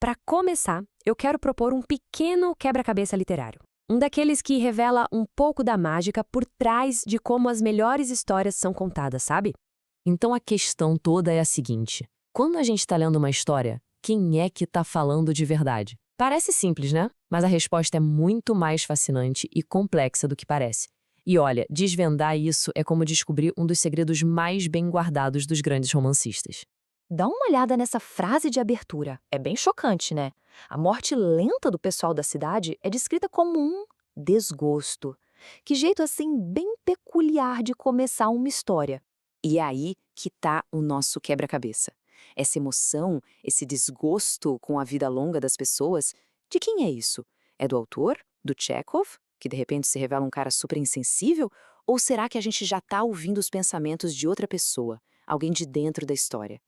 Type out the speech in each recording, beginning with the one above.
Para começar, eu quero propor um pequeno quebra-cabeça literário. Um daqueles que revela um pouco da mágica por trás de como as melhores histórias são contadas, sabe? Então a questão toda é a seguinte: quando a gente está lendo uma história, quem é que está falando de verdade? Parece simples, né? Mas a resposta é muito mais fascinante e complexa do que parece. E olha, desvendar isso é como descobrir um dos segredos mais bem guardados dos grandes romancistas. Dá uma olhada nessa frase de abertura. É bem chocante, né? A morte lenta do pessoal da cidade é descrita como um desgosto. Que jeito assim bem peculiar de começar uma história. E é aí que tá o nosso quebra-cabeça. Essa emoção, esse desgosto com a vida longa das pessoas, de quem é isso? É do autor? Do Chekhov? Que de repente se revela um cara super insensível? Ou será que a gente já tá ouvindo os pensamentos de outra pessoa, alguém de dentro da história?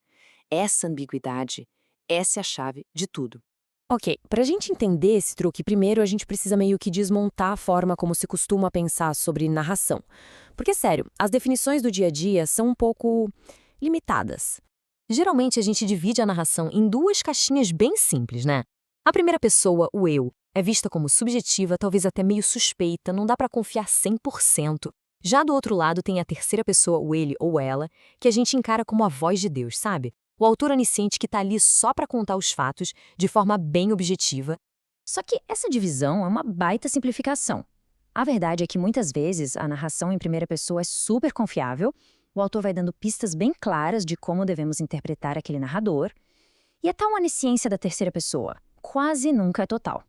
Essa ambiguidade, essa é a chave de tudo. Ok, para a gente entender esse truque, primeiro a gente precisa meio que desmontar a forma como se costuma pensar sobre narração. Porque, sério, as definições do dia a dia são um pouco limitadas. Geralmente a gente divide a narração em duas caixinhas bem simples, né? A primeira pessoa, o eu, é vista como subjetiva, talvez até meio suspeita, não dá pra confiar 100%. Já do outro lado tem a terceira pessoa, o ele ou ela, que a gente encara como a voz de Deus, sabe? O autor onisciente que tá ali só pra contar os fatos, de forma bem objetiva. Só que essa divisão é uma baita simplificação. A verdade é que muitas vezes a narração em primeira pessoa é super confiável, o autor vai dando pistas bem claras de como devemos interpretar aquele narrador, e a tal onisciência da terceira pessoa quase nunca é total.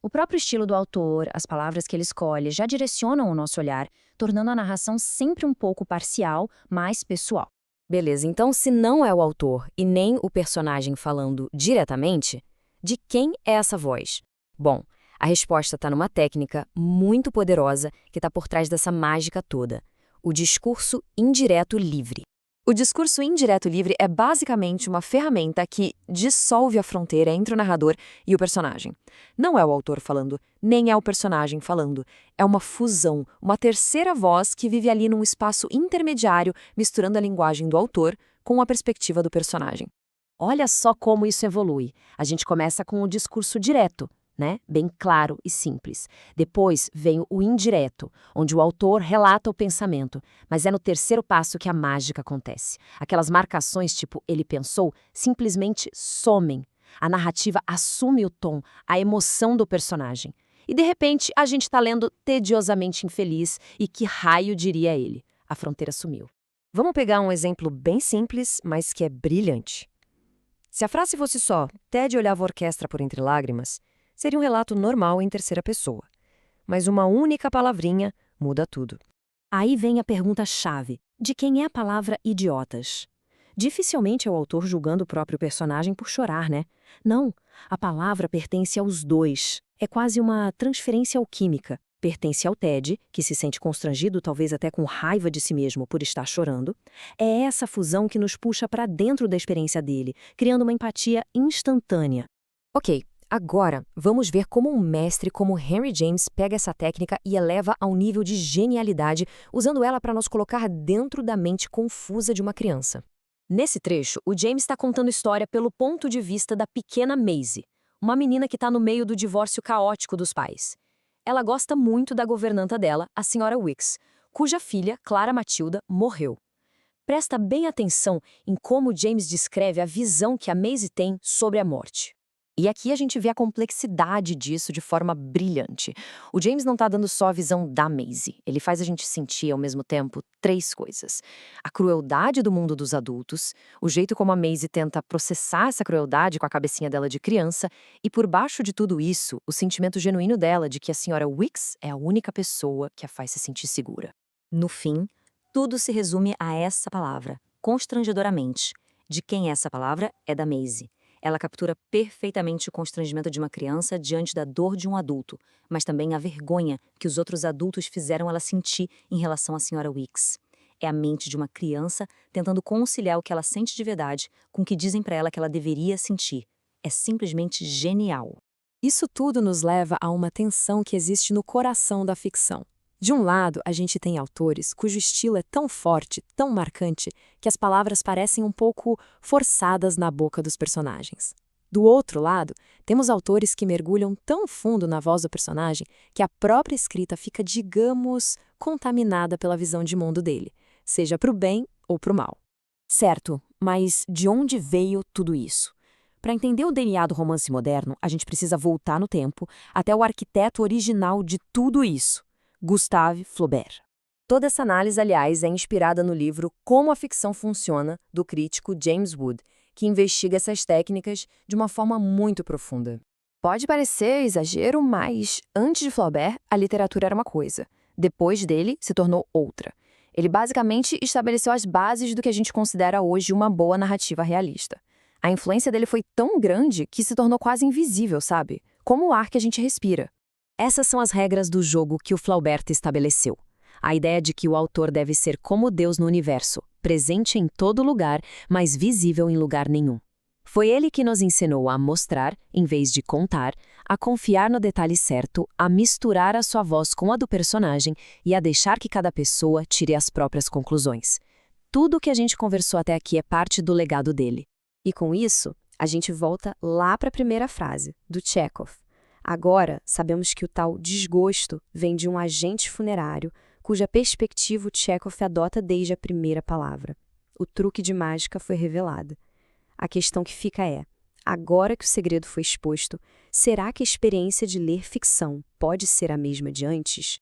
O próprio estilo do autor, as palavras que ele escolhe, já direcionam o nosso olhar, tornando a narração sempre um pouco parcial, mais pessoal. Beleza, então se não é o autor e nem o personagem falando diretamente, de quem é essa voz? Bom, a resposta está numa técnica muito poderosa que está por trás dessa mágica toda: o discurso indireto livre. O discurso indireto livre é basicamente uma ferramenta que dissolve a fronteira entre o narrador e o personagem. Não é o autor falando, nem é o personagem falando. É uma fusão, uma terceira voz que vive ali num espaço intermediário, misturando a linguagem do autor com a perspectiva do personagem. Olha só como isso evolui. A gente começa com o discurso direto, né? Bem claro e simples. Depois vem o indireto, onde o autor relata o pensamento, mas é no terceiro passo que a mágica acontece. Aquelas marcações tipo ele pensou simplesmente somem. A narrativa assume o tom, a emoção do personagem. E de repente a gente está lendo tediosamente infeliz e que raio diria ele? A fronteira sumiu. Vamos pegar um exemplo bem simples, mas que é brilhante. Se a frase fosse só Ted olhava a orquestra por entre lágrimas, seria um relato normal em terceira pessoa. Mas uma única palavrinha muda tudo. Aí vem a pergunta-chave: de quem é a palavra idiotas? Dificilmente é o autor julgando o próprio personagem por chorar, né? Não, a palavra pertence aos dois. É quase uma transferência alquímica. Pertence ao Ted, que se sente constrangido, talvez até com raiva de si mesmo por estar chorando. É essa fusão que nos puxa para dentro da experiência dele, criando uma empatia instantânea. Ok, agora vamos ver como um mestre como Henry James pega essa técnica e eleva ao nível de genialidade, usando ela para nos colocar dentro da mente confusa de uma criança. Nesse trecho, o James está contando história pelo ponto de vista da pequena Maisie, uma menina que está no meio do divórcio caótico dos pais. Ela gosta muito da governanta dela, a senhora Wicks, cuja filha, Clara Matilda, morreu. Presta bem atenção em como James descreve a visão que a Maisie tem sobre a morte. E aqui a gente vê a complexidade disso de forma brilhante. O James não está dando só a visão da Maisie. Ele faz a gente sentir, ao mesmo tempo, três coisas: a crueldade do mundo dos adultos, o jeito como a Maisie tenta processar essa crueldade com a cabecinha dela de criança, e por baixo de tudo isso, o sentimento genuíno dela de que a senhora Wicks é a única pessoa que a faz se sentir segura. No fim, tudo se resume a essa palavra, constrangedoramente. De quem essa palavra é da Maisie. Ela captura perfeitamente o constrangimento de uma criança diante da dor de um adulto, mas também a vergonha que os outros adultos fizeram ela sentir em relação à senhora Wicks. É a mente de uma criança tentando conciliar o que ela sente de verdade com o que dizem para ela que ela deveria sentir. É simplesmente genial. Isso tudo nos leva a uma tensão que existe no coração da ficção. De um lado, a gente tem autores cujo estilo é tão forte, tão marcante, que as palavras parecem um pouco forçadas na boca dos personagens. Do outro lado, temos autores que mergulham tão fundo na voz do personagem que a própria escrita fica, digamos, contaminada pela visão de mundo dele, seja para o bem ou para o mal. Certo, mas de onde veio tudo isso? Para entender o DNA do romance moderno, a gente precisa voltar no tempo até o arquiteto original de tudo isso, Gustave Flaubert. Toda essa análise, aliás, é inspirada no livro Como a Ficção Funciona, do crítico James Wood, que investiga essas técnicas de uma forma muito profunda. Pode parecer exagero, mas antes de Flaubert, a literatura era uma coisa. Depois dele, se tornou outra. Ele basicamente estabeleceu as bases do que a gente considera hoje uma boa narrativa realista. A influência dele foi tão grande que se tornou quase invisível, sabe? Como o ar que a gente respira. Essas são as regras do jogo que o Flaubert estabeleceu. A ideia de que o autor deve ser como Deus no universo, presente em todo lugar, mas visível em lugar nenhum. Foi ele que nos ensinou a mostrar, em vez de contar, a confiar no detalhe certo, a misturar a sua voz com a do personagem e a deixar que cada pessoa tire as próprias conclusões. Tudo o que a gente conversou até aqui é parte do legado dele. E com isso, a gente volta lá para a primeira frase, do Chekhov. Agora, sabemos que o tal desgosto vem de um agente funerário, cuja perspectiva o Chekhov adota desde a primeira palavra. O truque de mágica foi revelado. A questão que fica é, agora que o segredo foi exposto, será que a experiência de ler ficção pode ser a mesma de antes?